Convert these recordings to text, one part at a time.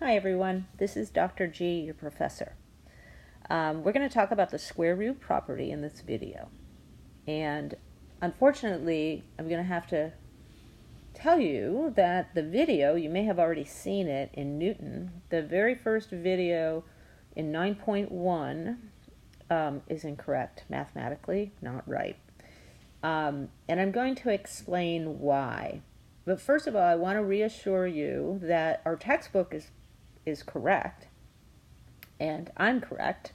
Hi everyone, this is Dr. G, your professor. We're going to talk about the square root property in this video. And unfortunately, I'm going to have to tell you that the video, you may have already seen it in Newton, the very first video in 9.1 is incorrect mathematically, not right. And I'm going to explain why. But first of all, I want to reassure you that our textbook is correct, and I'm correct.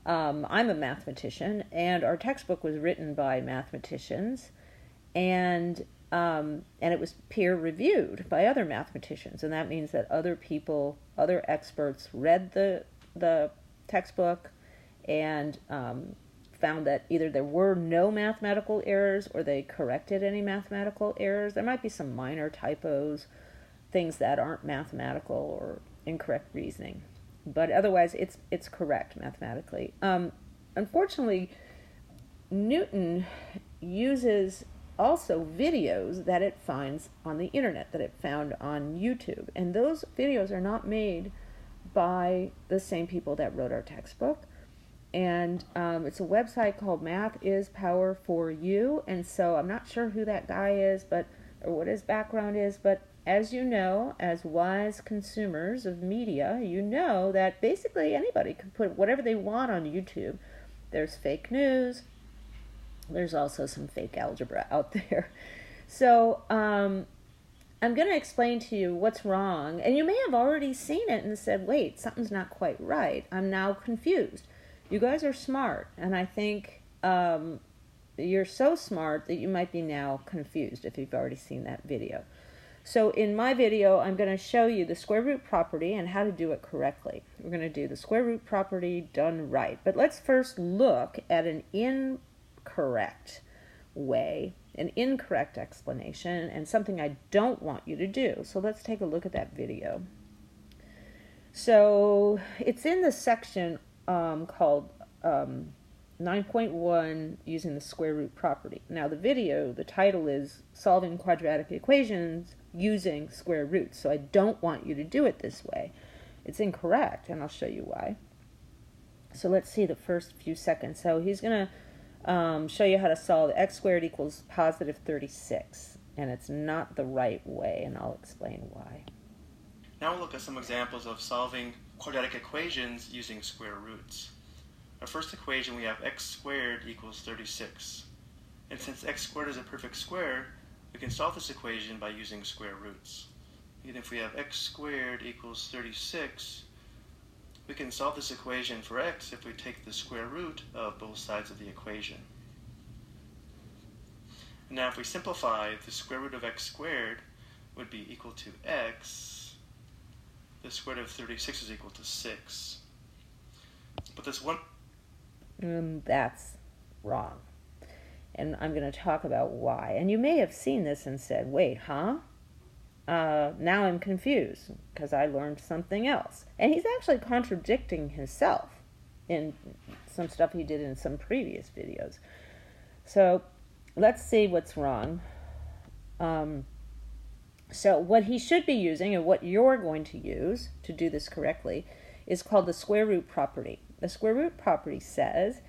I'm a mathematician, and our textbook was written by mathematicians, and it was peer-reviewed by other mathematicians, and that means that other people, other experts, read the textbook and found that either there were no mathematical errors or they corrected any mathematical errors. There might be some minor typos, things that aren't mathematical or incorrect reasoning, but otherwise it's correct mathematically. Unfortunately, Newton uses also videos that it finds on the internet, that it found on YouTube, and those videos are not made by the same people that wrote our textbook. And it's a website called Math is Power for You, and so I'm not sure who that guy is, or what his background is, but as you know, as wise consumers of media, you know that basically anybody can put whatever they want on YouTube. There's fake news. There's also some fake algebra out there. So I'm going to explain to you what's wrong. And you may have already seen it and said, wait, something's not quite right. I'm now confused. You guys are smart, and I think you're so smart that you might be now confused if you've already seen that video. So in my video, I'm going to show you the square root property and how to do it correctly. We're going to do the square root property done right. But let's first look at an incorrect way, an incorrect explanation, and something I don't want you to do. So let's take a look at that video. So it's in the section called 9.1, using the square root property. Now the video, the title is Solving Quadratic Equations Using Square Roots. So I don't want you to do it this way. It's incorrect, and I'll show you why. So let's see the first few seconds. So he's going to show you how to solve x squared equals positive 36, and it's not the right way, and I'll explain why. Now we'll look at some examples of solving quadratic equations using square roots. Our first equation, we have x squared equals 36. And since x squared is a perfect square, we can solve this equation by using square roots. And if we have x squared equals 36, we can solve this equation for x if we take the square root of both sides of the equation. And now if we simplify, the square root of x squared would be equal to x. The square root of 36 is equal to 6. But this one... that's wrong. And I'm going to talk about why. And you may have seen this and said, wait, huh? Now I'm confused because I learned something else. And he's actually contradicting himself in some stuff he did in some previous videos. So let's see what's wrong. So what he should be using, and what you're going to use to do this correctly, is called the square root property. The square root property says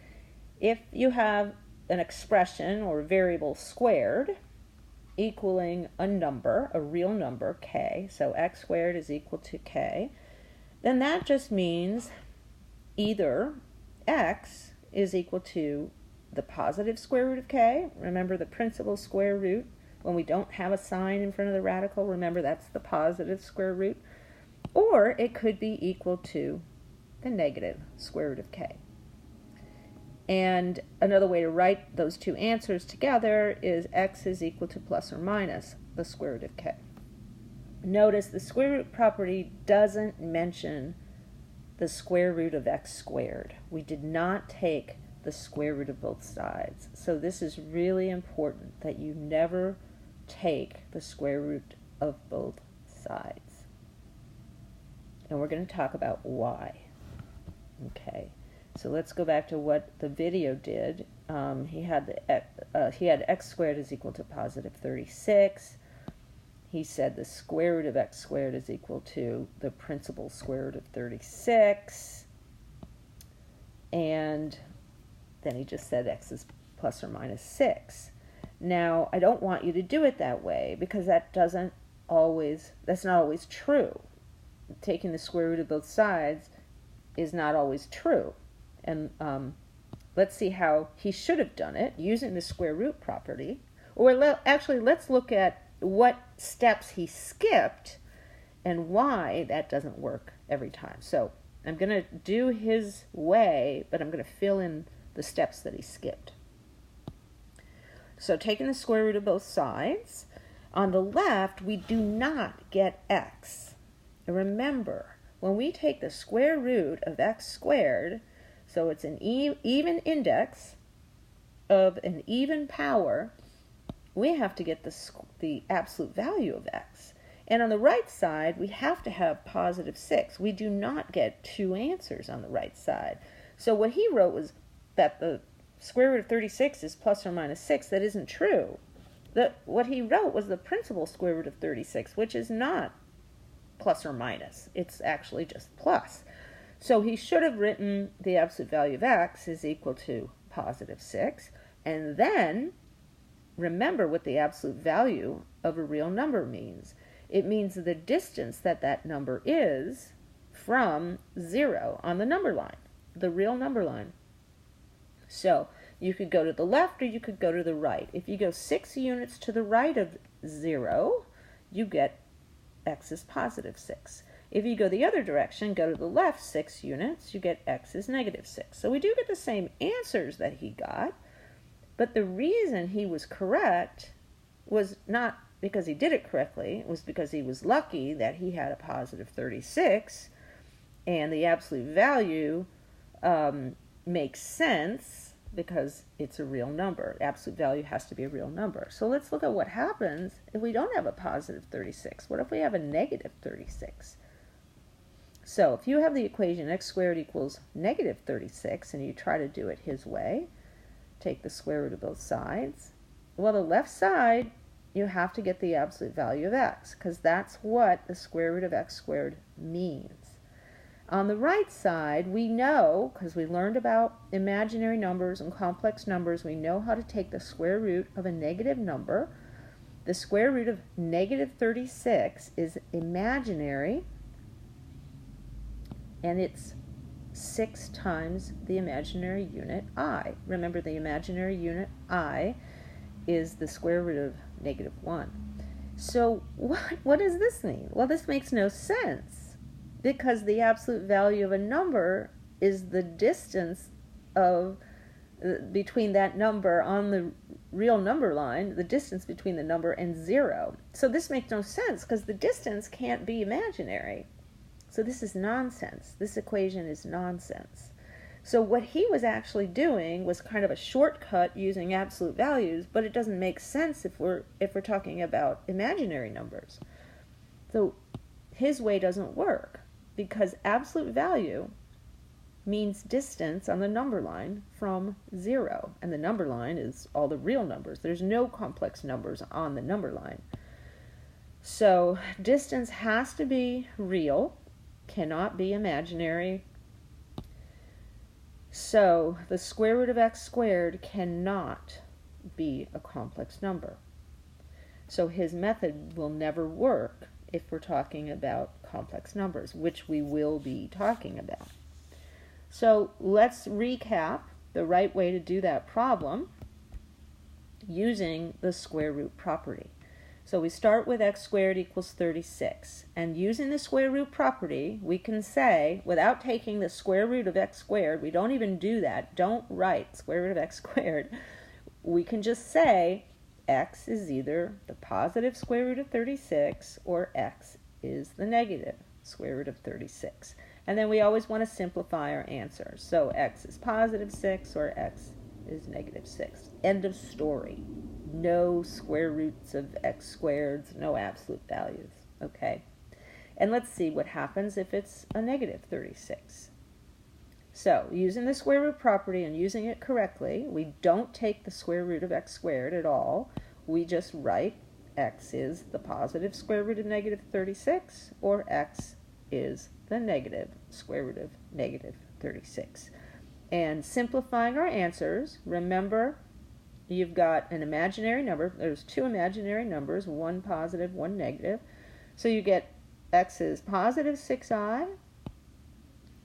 if you have an expression or variable squared equaling a number, a real number, k, so x squared is equal to k, then that just means either x is equal to the positive square root of k, remember the principal square root, when we don't have a sign in front of the radical, remember that's the positive square root, or it could be equal to the negative square root of k. And another way to write those two answers together is x is equal to plus or minus the square root of k. Notice the square root property doesn't mention the square root of x squared. We did not take the square root of both sides. So this is really important that you never take the square root of both sides. And we're going to talk about why. Okay, so let's go back to what the video did. He had x squared is equal to positive 36. he said the square root of x squared is equal to the principal square root of 36. And then he just said x is plus or minus 6. Now, I don't want you to do it that way because that's not always true. Taking the square root of both sides is not always true. And let's see how he should have done it using the square root property. Or actually, let's look at what steps he skipped and why that doesn't work every time. So I'm going to do his way, but I'm going to fill in the steps that he skipped. So taking the square root of both sides, on the left, we do not get x. And remember, when we take the square root of x squared, so it's an even index of an even power, we have to get the absolute value of x. And on the right side, we have to have positive 6. We do not get two answers on the right side. So what he wrote was that the square root of 36 is plus or minus 6. That isn't true. What he wrote was the principal square root of 36, which is not plus or minus. It's actually just plus. So he should have written the absolute value of x is equal to positive 6. And then remember what the absolute value of a real number means. It means the distance that number is from 0 on the number line, the real number line. So you could go to the left or you could go to the right. If you go 6 units to the right of 0, you get x is positive 6. If you go the other direction, go to the left 6 units, you get x is negative 6. So we do get the same answers that he got, but the reason he was correct was not because he did it correctly. It was because he was lucky that he had a positive 36, and the absolute value makes sense because it's a real number. Absolute value has to be a real number. So let's look at what happens if we don't have a positive 36. What if we have a negative 36? So if you have the equation x squared equals negative 36 and you try to do it his way, take the square root of both sides. Well, the left side, you have to get the absolute value of x because that's what the square root of x squared means. On the right side, we know, because we learned about imaginary numbers and complex numbers, we know how to take the square root of a negative number. The square root of negative 36 is imaginary, and it's 6 times the imaginary unit I. Remember, the imaginary unit I is the square root of negative 1. So what does this mean? Well, this makes no sense because the absolute value of a number is the distance between that number on the real number line, the distance between the number and 0. So this makes no sense because the distance can't be imaginary. So this is nonsense. This equation is nonsense. So what he was actually doing was kind of a shortcut using absolute values, but it doesn't make sense if we're talking about imaginary numbers. So his way doesn't work because absolute value means distance on the number line from 0, and the number line is all the real numbers. There's no complex numbers on the number line. So distance has to be real, cannot be imaginary. So the square root of x squared cannot be a complex number. So his method will never work if we're talking about complex numbers, which we will be talking about. So let's recap the right way to do that problem using the square root property. So we start with x squared equals 36. And using the square root property, we can say, without taking the square root of x squared, we don't even do that. Don't write square root of x squared. We can just say x is either the positive square root of 36 or x is the negative square root of 36. And then we always want to simplify our answer. So x is positive 6 or x is negative 6. End of story. No square roots of x squareds, no absolute values. Okay. And let's see what happens if it's a negative 36. So using the square root property and using it correctly, we don't take the square root of x squared at all. We just write x is the positive square root of negative 36 or x is the negative square root of negative 36. And simplifying our answers, remember you've got an imaginary number. There's two imaginary numbers, one positive, one negative. So you get x is positive 6i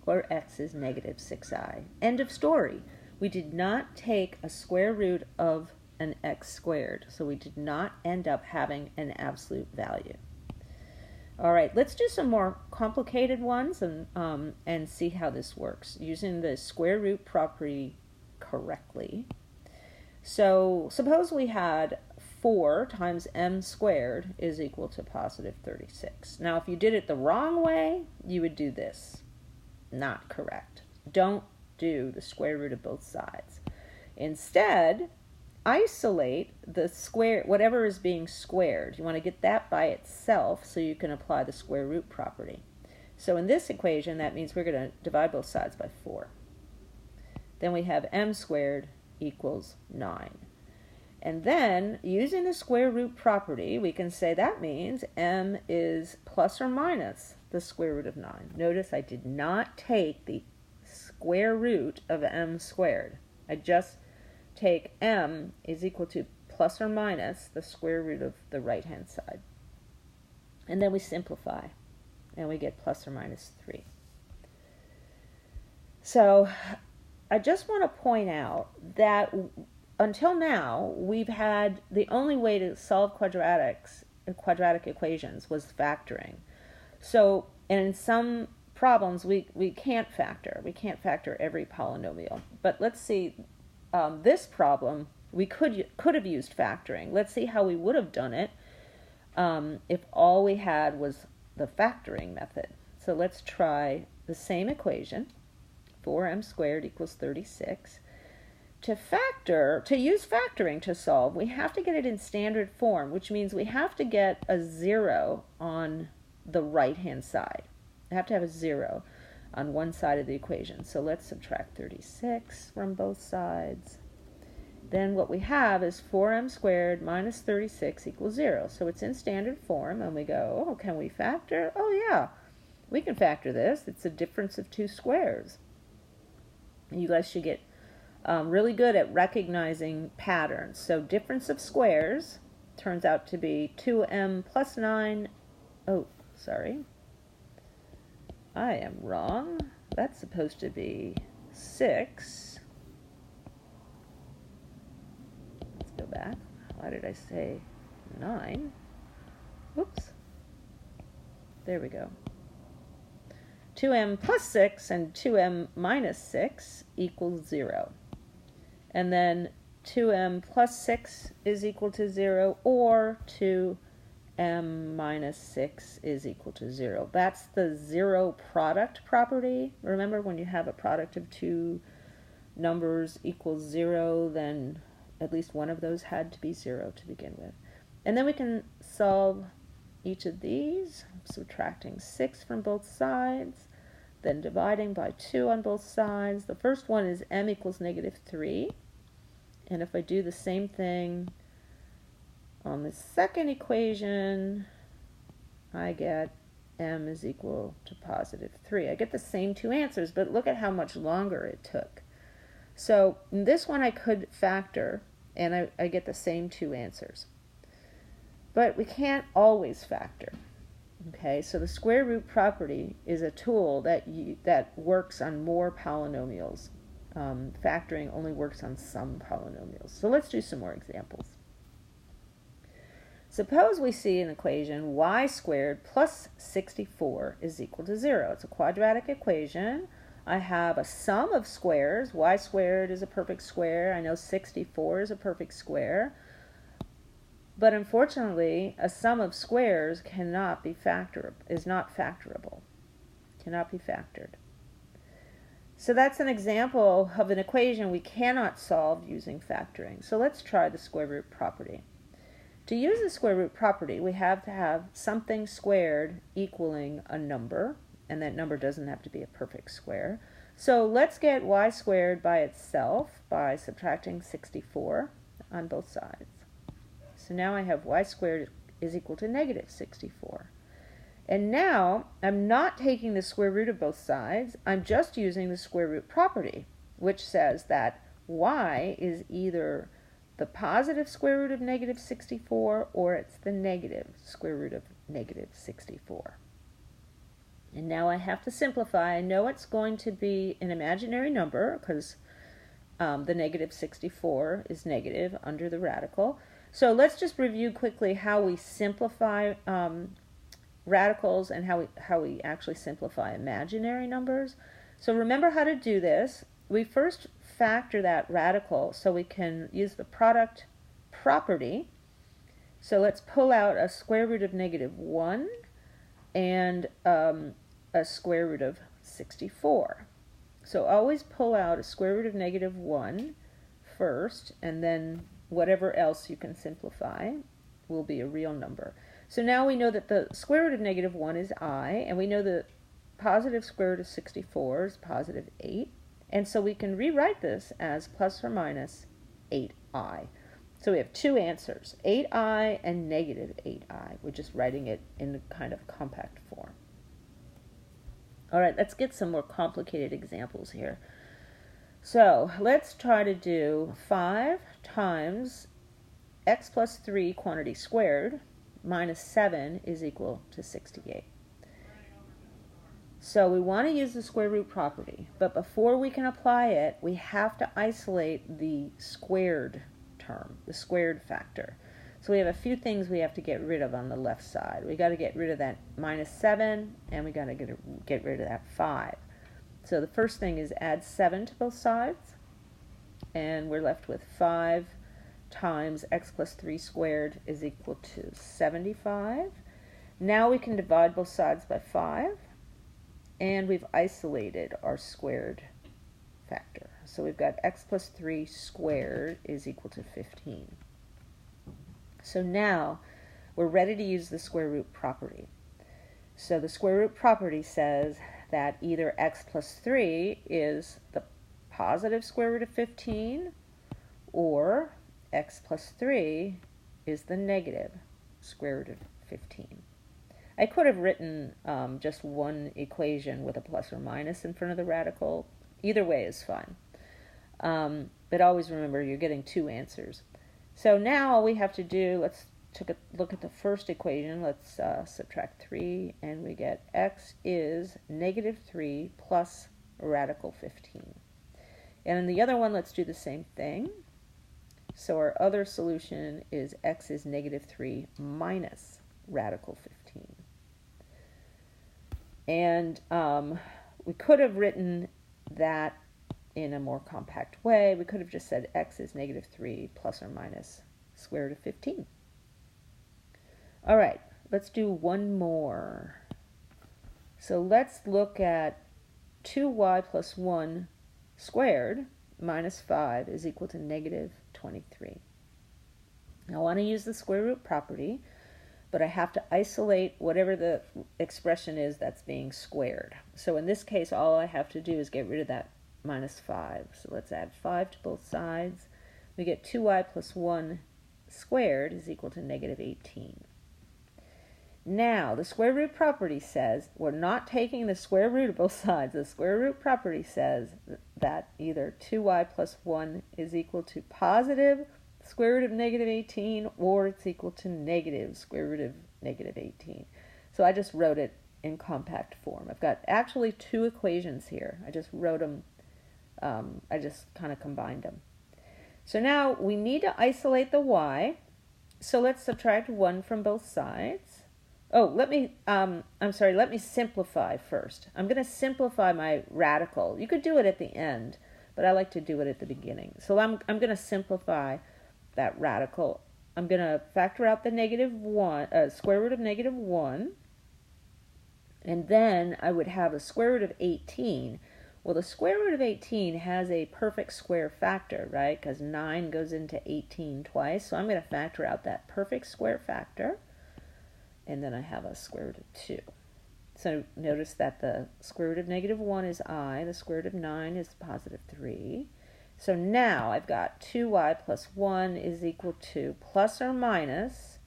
or x is negative 6i. End of story. We did not take a square root of an x squared, so we did not end up having an absolute value. All right, let's do some more complicated ones and see how this works using the square root property correctly. So suppose we had 4 times m squared is equal to positive 36. Now, if you did it the wrong way, you would do this. Not correct. Don't do the square root of both sides. Instead, isolate the square, whatever is being squared. You want to get that by itself so you can apply the square root property. So in this equation, that means we're going to divide both sides by 4. Then we have m squared equals 9. And then, using the square root property, we can say that means m is plus or minus the square root of 9. Notice I did not take the square root of m squared. I just take m is equal to plus or minus the square root of the right-hand side. And then we simplify, and we get plus or minus 3. So I just want to point out that until now, we've had the only way to solve quadratic equations was factoring. So, and in some problems, we can't factor. We can't factor every polynomial. But let's see, this problem, we could have used factoring. Let's see how we would have done it if all we had was the factoring method. So let's try the same equation, 4m squared equals 36. To use factoring to solve, we have to get it in standard form, which means we have to get a 0 on the right-hand side. We have to have a 0 on one side of the equation. So let's subtract 36 from both sides. Then what we have is 4m squared minus 36 equals 0. So it's in standard form, and we go, oh, can we factor? Oh, yeah, we can factor this. It's a difference of two squares. You guys should get really good at recognizing patterns. So difference of squares turns out to be 2m plus 9. Oh, sorry. I am wrong. That's supposed to be 6. Let's go back. Why did I say 9? Whoops. There we go. 2m plus 6 and 2m minus 6 equals 0. And then 2m plus 6 is equal to 0, or 2m minus 6 is equal to 0. That's the zero product property. Remember, when you have a product of two numbers equals 0, then at least one of those had to be 0 to begin with. And then we can solve each of these, subtracting 6 from both sides, then dividing by 2 on both sides. The first one is m equals negative 3. And if I do the same thing on the second equation, I get m is equal to positive 3. I get the same two answers, but look at how much longer it took. So in this one I could factor, and I get the same two answers. But we can't always factor. Okay, so the square root property is a tool that works on more polynomials. Factoring only works on some polynomials. So let's do some more examples. Suppose we see an equation y squared plus 64 is equal to 0. It's a quadratic equation. I have a sum of squares. Y squared is a perfect square. I know 64 is a perfect square. But unfortunately, a sum of squares cannot be is not factorable. Cannot be factored. So that's an example of an equation we cannot solve using factoring. So let's try the square root property. To use the square root property, we have to have something squared equaling a number, and that number doesn't have to be a perfect square. So let's get y squared by itself by subtracting 64 on both sides. So now I have y squared is equal to negative 64. And now I'm not taking the square root of both sides. I'm just using the square root property, which says that y is either the positive square root of negative 64 or it's the negative square root of negative 64. And now I have to simplify. I know it's going to be an imaginary number because the negative 64 is negative under the radical. So let's just review quickly how we simplify radicals and how we actually simplify imaginary numbers. So remember how to do this. We first factor that radical so we can use the product property. So let's pull out a square root of negative 1 and a square root of 64. So always pull out a square root of negative 1 first, and then whatever else you can simplify will be a real number. So now we know that the square root of negative 1 is I, and we know the positive square root of 64 is positive 8. And so we can rewrite this as plus or minus 8i. So we have two answers, 8i and negative 8i. We're just writing it in a kind of compact form. All right, let's get some more complicated examples here. So let's try to do 5 times x plus 3 quantity squared minus 7 is equal to 68. So we want to use the square root property, but before we can apply it, we have to isolate the squared term, the squared factor. So we have a few things we have to get rid of on the left side. We got to get rid of that minus 7, and we got to get rid of that 5. So the first thing is add 7 to both sides, and we're left with 5 times x plus 3 squared is equal to 75. Now we can divide both sides by 5, and we've isolated our squared factor. So we've got x plus 3 squared is equal to 15. So now we're ready to use the square root property. So the square root property says that either x plus 3 is the positive square root of 15 or x plus 3 is the negative square root of 15. I could have written just one equation with a plus or minus in front of the radical. Either way is fine. But always remember you're getting two answers. So now all we have to do, let's take a look at the first equation. Let's subtract 3, and we get x is negative 3 plus radical 15. And in the other one, let's do the same thing. So our other solution is x is negative 3 minus radical 15. And we could have written that in a more compact way. We could have just said x is negative 3 plus or minus square root of 15. All right, let's do one more. So let's look at 2y plus 1 squared minus 5 is equal to negative 23. Now I want to use the square root property, but I have to isolate whatever the expression is that's being squared. So in this case, all I have to do is get rid of that minus 5. So let's add 5 to both sides. We get 2y plus 1 squared is equal to negative 18. Now, the square root property says we're not taking the square root of both sides. The square root property says that either 2y plus 1 is equal to positive square root of negative 18 or it's equal to negative square root of negative 18. So I just wrote it in compact form. I've got actually two equations here. I just wrote them, I just kind of combined them. So now we need to isolate the y. So let's subtract 1 from both sides. Oh, let me simplify first. I'm going to simplify my radical. You could do it at the end, but I like to do it at the beginning. So I'm going to simplify that radical. I'm going to factor out the negative 1, square root of negative 1, and then I would have a square root of 18. Well, the square root of 18 has a perfect square factor, right? Because 9 goes into 18 twice, so I'm going to factor out that perfect square factor. And then I have a square root of 2. So notice that the square root of negative 1 is I, the square root of 9 is positive 3. So now I've got 2y plus 1 is equal to plus or minus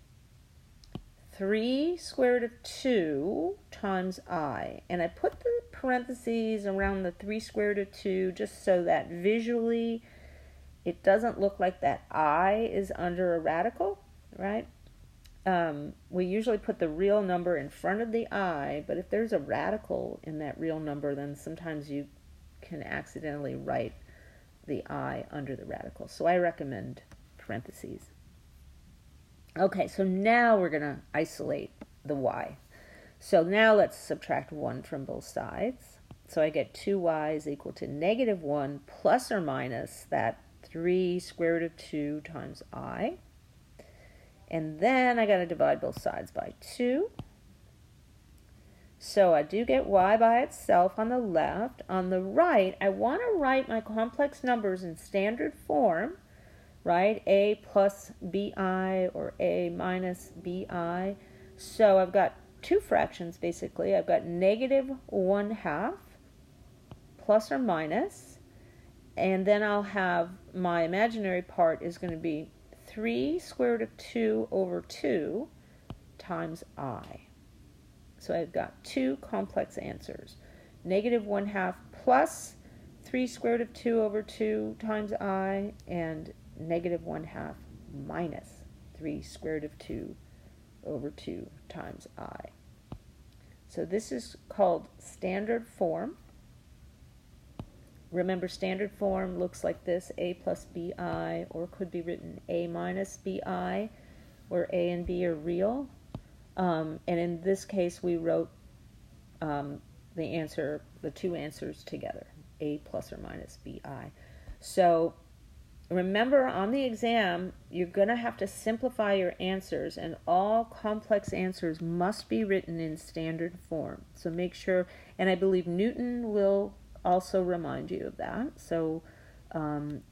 3 square root of 2 times I. And I put the parentheses around the 3 square root of 2 just so that visually it doesn't look like that I is under a radical, right? We usually put the real number in front of the I, but if there's a radical in that real number, then sometimes you can accidentally write the I under the radical. So I recommend parentheses. Okay, so now we're going to isolate the y. So now let's subtract 1 from both sides. So I get 2y is equal to negative 1 plus or minus that 3 square root of 2 times I. And then I got to divide both sides by 2. So I do get y by itself on the left. On the right, I want to write my complex numbers in standard form, right? A plus bi or a minus bi. So I've got two fractions basically. I've got negative 1/2 plus or minus, and then I'll have my imaginary part is going to be 3 square root of 2 over 2 times I. So I've got two complex answers. Negative 1/2 plus 3 square root of 2 over 2 times I, and negative 1/2 minus 3 square root of 2 over 2 times I. So this is called standard form. Remember, standard form looks like this, a plus bi, or could be written a minus bi, where a and b are real. And in this case, we wrote the two answers together, a plus or minus bi. So remember, on the exam, you're going to have to simplify your answers, and all complex answers must be written in standard form. So make sure, and I believe Newton will also remind you of that. So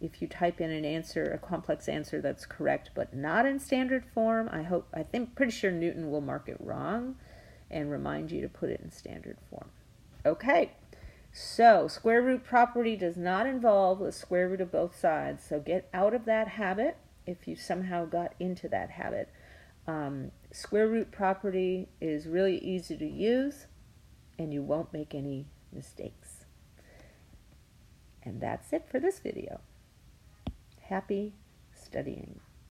if you type in an answer, a complex answer that's correct but not in standard form, pretty sure Newton will mark it wrong and remind you to put it in standard form. Okay, so square root property does not involve the square root of both sides. So get out of that habit if you somehow got into that habit. Square root property is really easy to use, and you won't make any mistakes. And that's it for this video. Happy studying.